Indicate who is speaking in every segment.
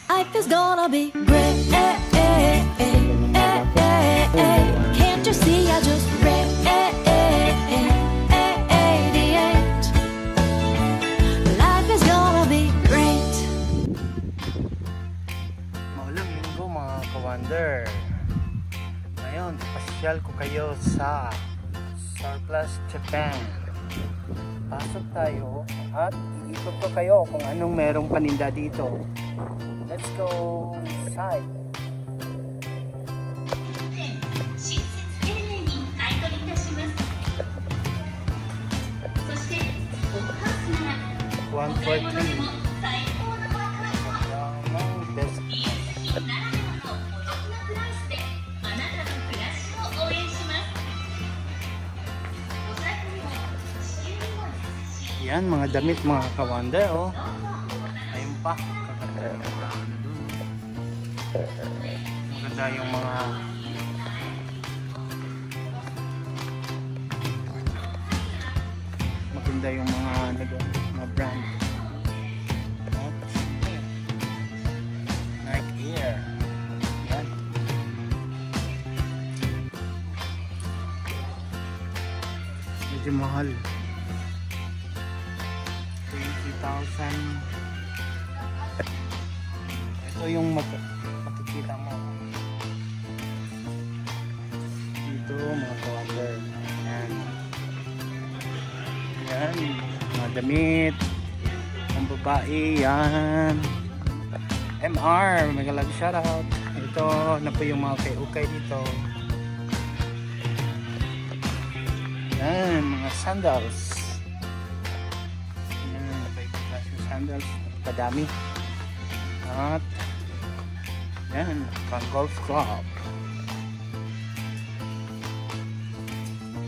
Speaker 1: Life is gonna be great. Can't you see I just radiate? Life is gonna be great.
Speaker 2: Maulang linggo mga ka-wonder. Ngayon, pasyal ko kayo sa Surplus Japan. Pasok tayo at iikot ko kayo kung anong merong paninda dito. Let's go inside. One for three. Best. Yan, mga damit mga ka-wonder, oh. Ayun pa. Maganda yung mga brand. Nike Air. Yan. Medyo mahal. 20,000. Ito yung makikita mo dito mga ka-wonder. Yan. Yan. Mga damit ang babae. Yan. MR. Mega love shoutout. Ito na po yung mga kay-ukay dito. Yan. Mga sandals. Sandals, kadami. At yan, pang golf club.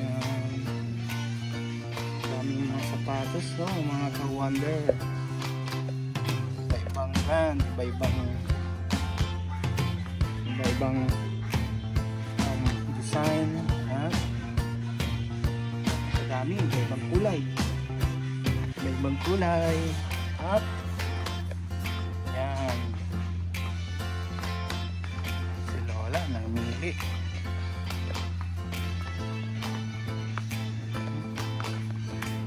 Speaker 2: Yan, daming mga sapatos, no? Mga ka-wonder. Iba-ibang brand, iba-ibang design. At kadami, iba-ibang kulay. Iba-ibang kulay. At yan, si Lola namili.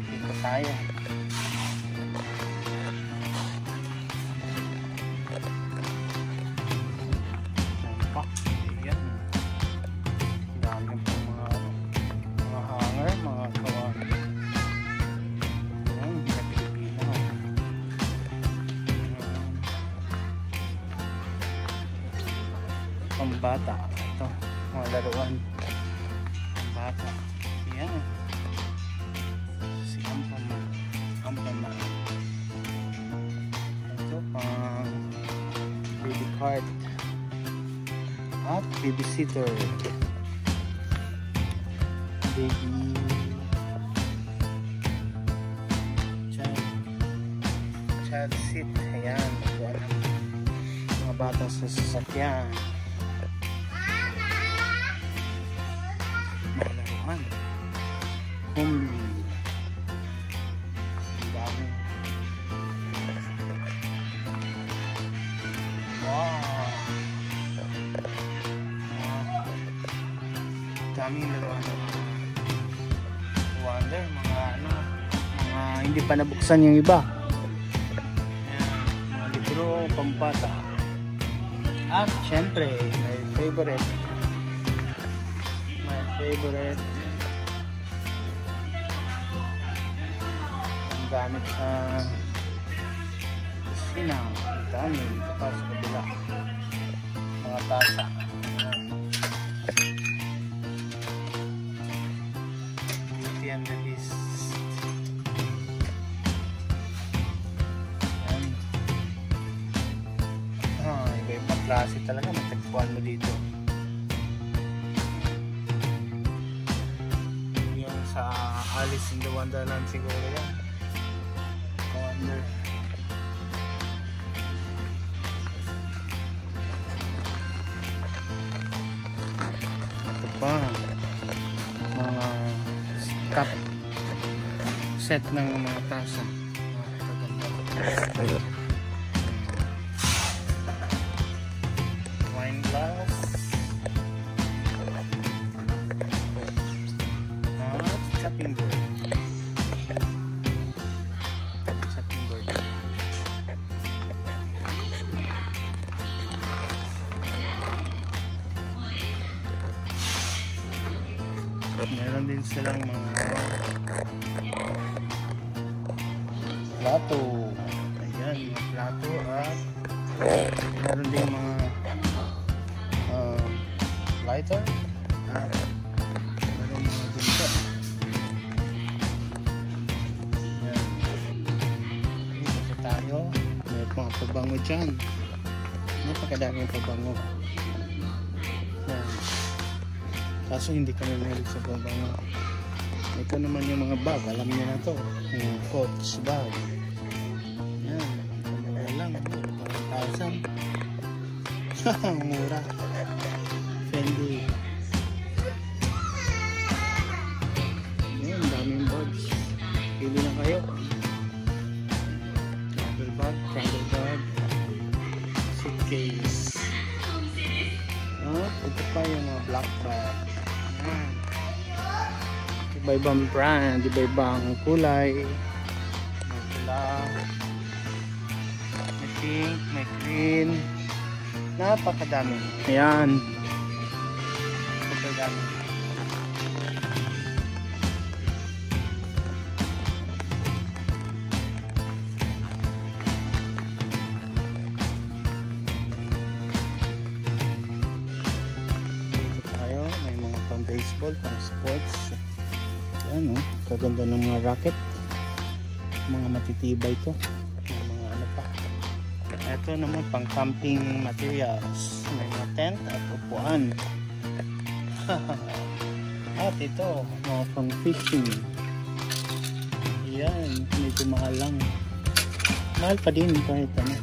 Speaker 2: Dito tayo. Yan. Dami pong mga hanger, mga kawan. Pambata. Ito, mga laruan bata. Yan. Si Ampama. Ito pang baby cart at babysitter. Baby child seat. Ayan, mga bata sa sasakyan. Homely. Dami. Wow. Daming laruan. Wonder, mga hindi pa nabuksan yung iba. Mga libro, pampata. At syempre, my favorite. Gamit sa kusina. Dami. Ito pa sa kabila. Mga tasa. Beauty and the Beast. Yan. Iba-ibang klase talaga. Matagpuan mo dito. Yung sa Alice in the Wonderland siguro yan. Wonder. Ito pa mga cup set ng mga tasa. Meron din silang mga plato. Ayan, mga plato at meron din mga lighter at meron mga bunta. Ayan. Dito tayo. May mga pabango dyan. Napakadaming pabango. Ayan. Kaso hindi kami mahilig sa pabango. Ito naman yung mga bag. Alam niyo na to. Yung Coach bag. Ayan. Mura lang. 1,000. Mura. Fendi. Ayan. Daming bags. Pili na kayo. Travel bag. Suitcase. Ito pa yung mga black bag. Ayan. Iba-ibang brand, iba-ibang kulay. May pula, may pink, may green. Napakadami. Ayan. Super dami. Dito tayo, may mga pang baseball, pang sports. Ano, kaganda ng mga racket, mga matitibay to, mga ano pa. Ito naman pang camping materials, may mga tent at upuan. At ito mga pang fishing. Yan, medyo mahal lang, mahal pa din kahit ano.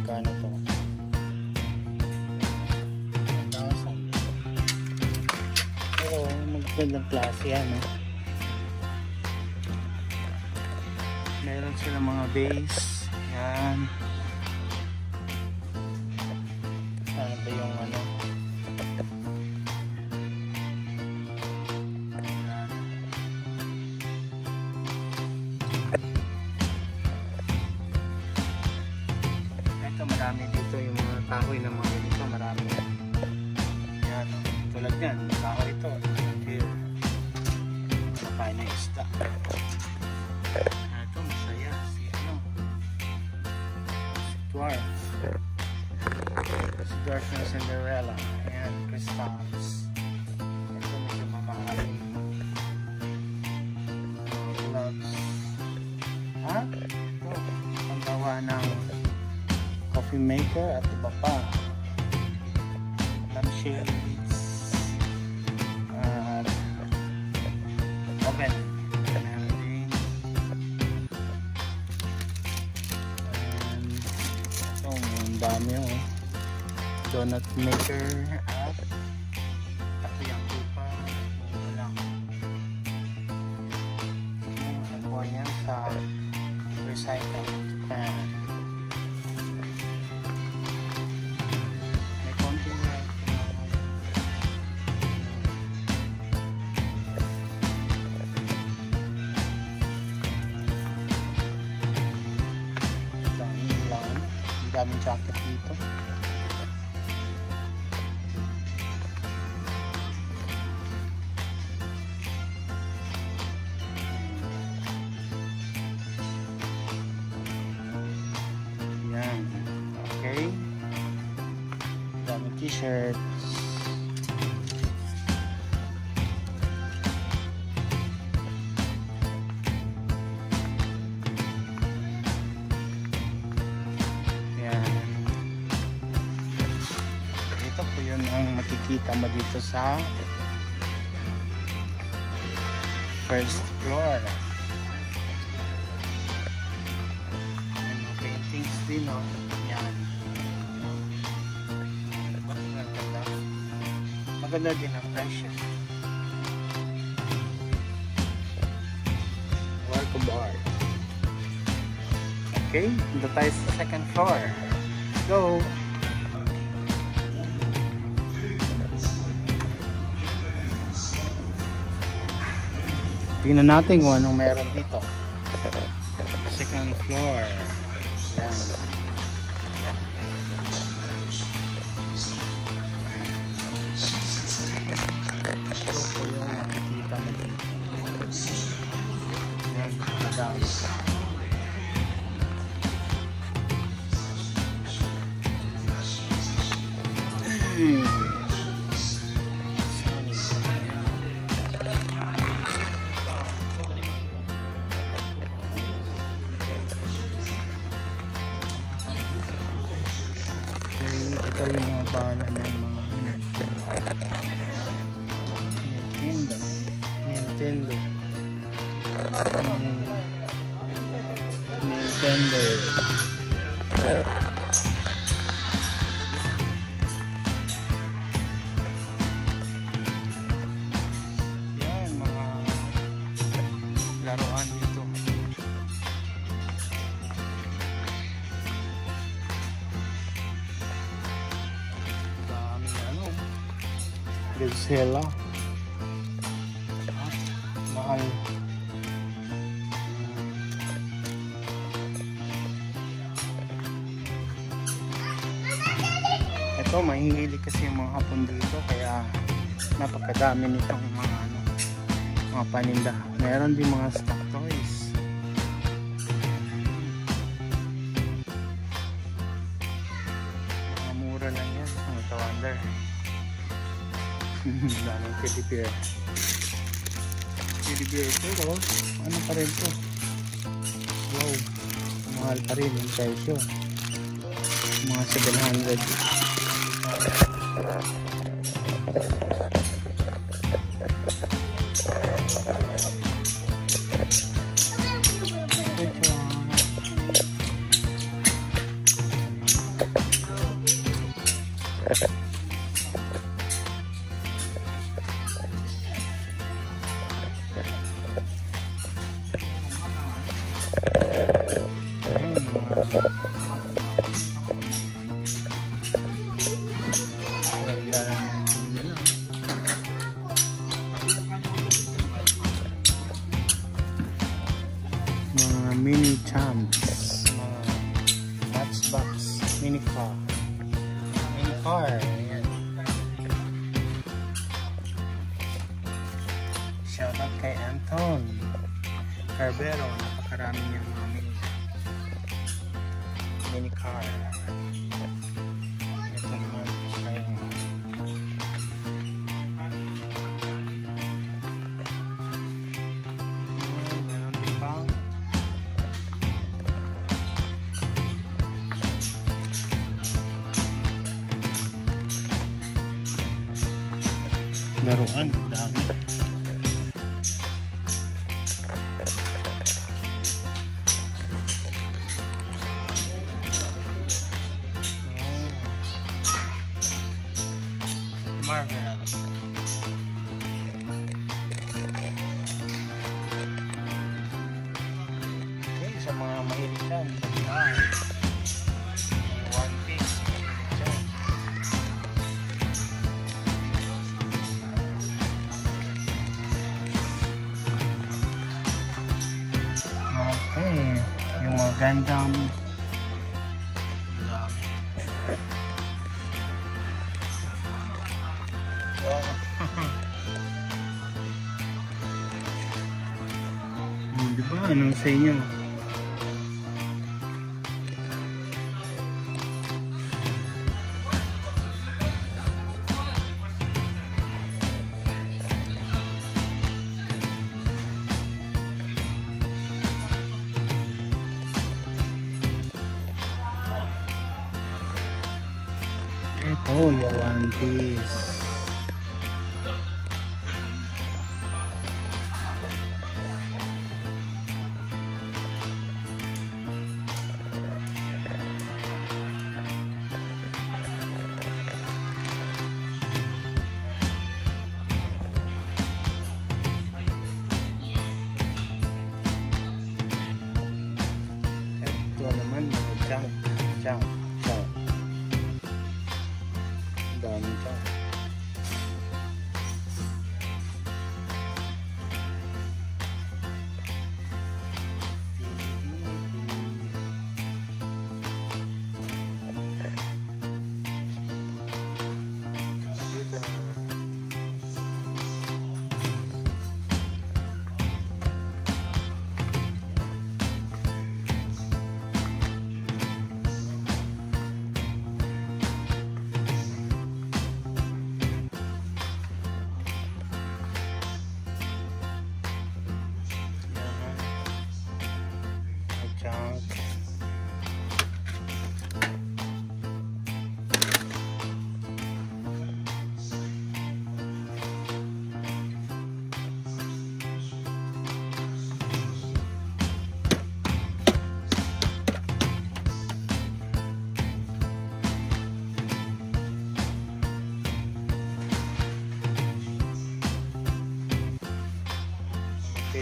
Speaker 2: Kano to? Magandang klase yan, eh. Meron sila mga base. Yan. Ano ba yung ano? Ito marami dito yung mga kahoy na mga dito. Marami yan. Yan. Tulad yan. Kahoy ito. Kain na isda. Ito masaya si ano, si Dwarf. Si Dwarf ng Cinderella. Ayan, crystals. Ito medyo mamahaling gloves. Ha? Ito ang gawa ng coffee maker at iba pa. Lampshades at oven. Ang dami, oh. Donut maker at yung tupa. Wala. Nakuha niya sa recycle pan. May konting daming jacket dito. Yan. Okay. Daming t-shirts. Ang makikita mo dito sa first floor. May mga paintings din, no? Yan. Maganda din ang presyo. Work of art. Okay, dito tayo sa second floor. Let's go! Tingnan natin kung anong meron dito. Second floor. Yan. Ito yung mga bala ng mga Nintendo. Yan, mga laruan dito. Godzilla. Mahal. Ito, mahihilig kasi yung mga hapon dito, kaya napakadami nitong mga paninda. Meron din mga stock toys. Mga mura lang yan, mga ka-wonder. Daming teddy bear. Teddy bear ito, ano pa rin to? Wow, mahal pa rin yung presyo. Mga 700. Mga mini champs, mga matchbox mini car, ayan. Shout out kay Anton Carbero, napakarami niyang mga mini car. Ito naman kayong laruan, dami. Marvel. Okay, sa mga mahilig dyan, One Piece, dyan. Okay, yung mga Gundam. Diba? Anong sa inyo? Ito, yung One Piece. Ito naman, jump. Dami jump.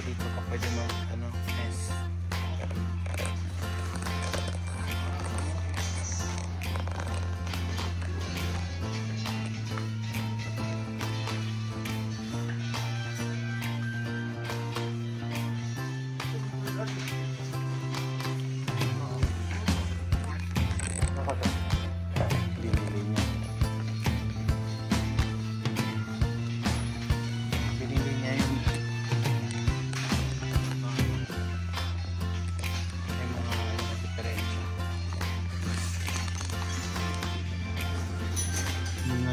Speaker 2: dito ka pwede mag test.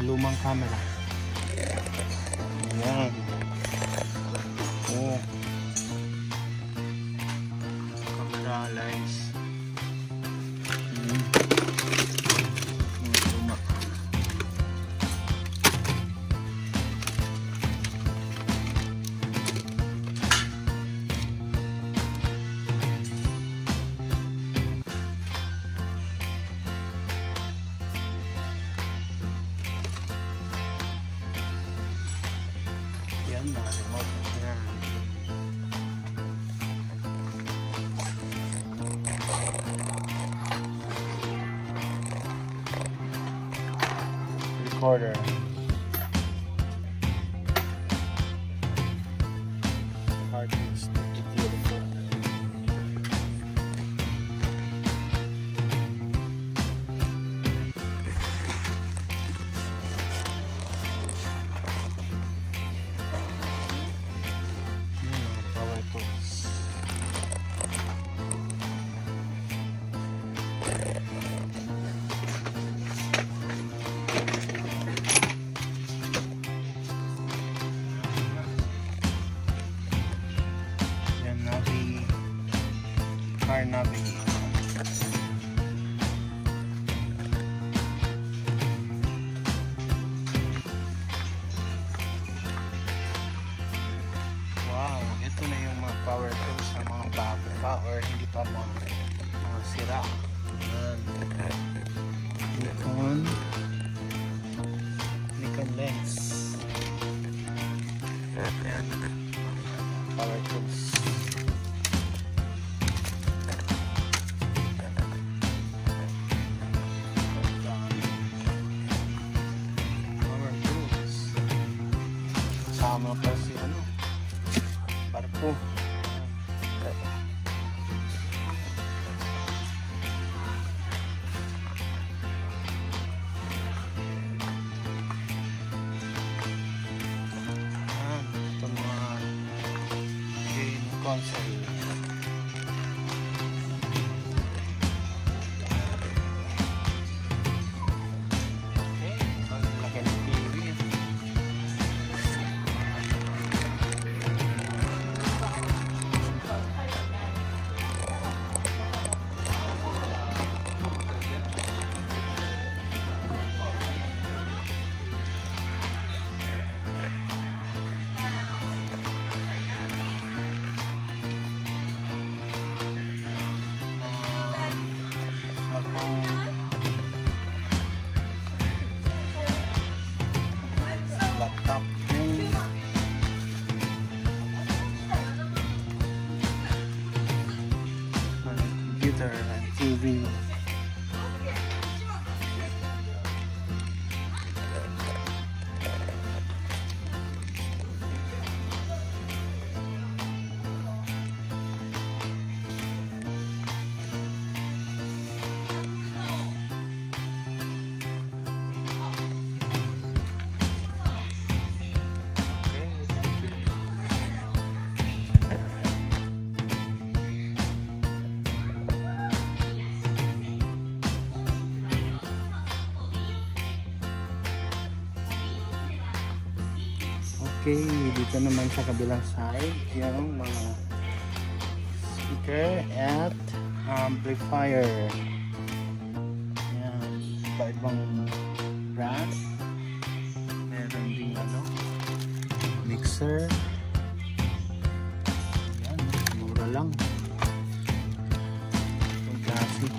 Speaker 2: Lumang camera. Ayan. Oh. Camera lens. Mga luma. Yan, mga remote. Yan. Recorder. Hard disk. Beautiful. Car navigator. Wow, ito na yung mga power tools ng mga bago pa or hindi pa mga sira. Nikon lens. Ayan. Power tools. Sama pa si barko. Ito mga game console. Laptop. Computer and TV. Okay, dito naman sa kabilang side yung mga speaker at amplifier. Yan, iba-ibang brand. Meron din mixer. Yan, mura lang. Itong classic.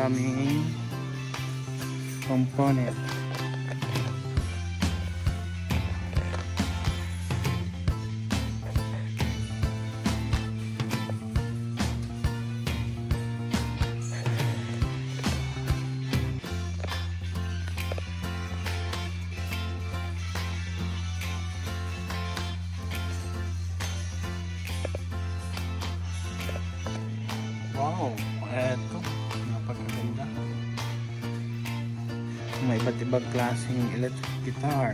Speaker 2: Napakaraming component. Wow, eto, napakaganda. May iba't ibang klaseng electric guitar.